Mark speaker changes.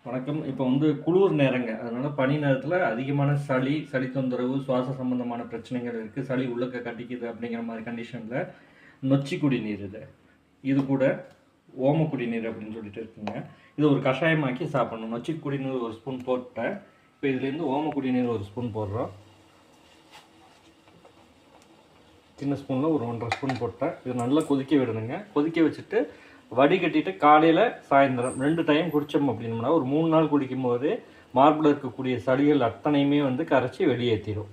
Speaker 1: வணக்கம். இப்போ வந்து குளிர் நேரங்க. அதனால பனி நேரத்தில அதிகமான சளி தொந்தரவு, சுவாச சம்பந்தமான பிரச்சனைகள் இருக்கு. சளி உள்ளக்க கட்டிக்குது அப்படிங்கிற மாரி கண்டிஷன்ல நொச்சி குடிநீர் இது. இது கூட ஓம குடிநீர் அப்படின்னு சொல்லிட்டு இருக்குங்க. இது ஒரு கஷாயமாக்கி சாப்பிடணும். நொச்சி குடிநீர் 1 ஸ்பூன் போட்டேன். இப்போ இதுலேருந்து ஓம குடிநீர் 1 ஸ்பூன் போடுறோம். சின்ன ஸ்பூனில் ஒரு 1½ ஸ்பூன் போட்டேன். இது நல்லா கொதிக்க விடணுங்க. கொதிக்க வச்சுட்டு வடிகட்டிட்டு காலையில் சாயந்தரம் 2 டைம் குடித்தோம் அப்படின்னோம்னா ஒரு 3 நாள் குடிக்கும் போது மார்பில் இருக்கக்கூடிய சளிகள் அத்தனையுமே வந்து கரைச்சி வெளியேற்றிடும்.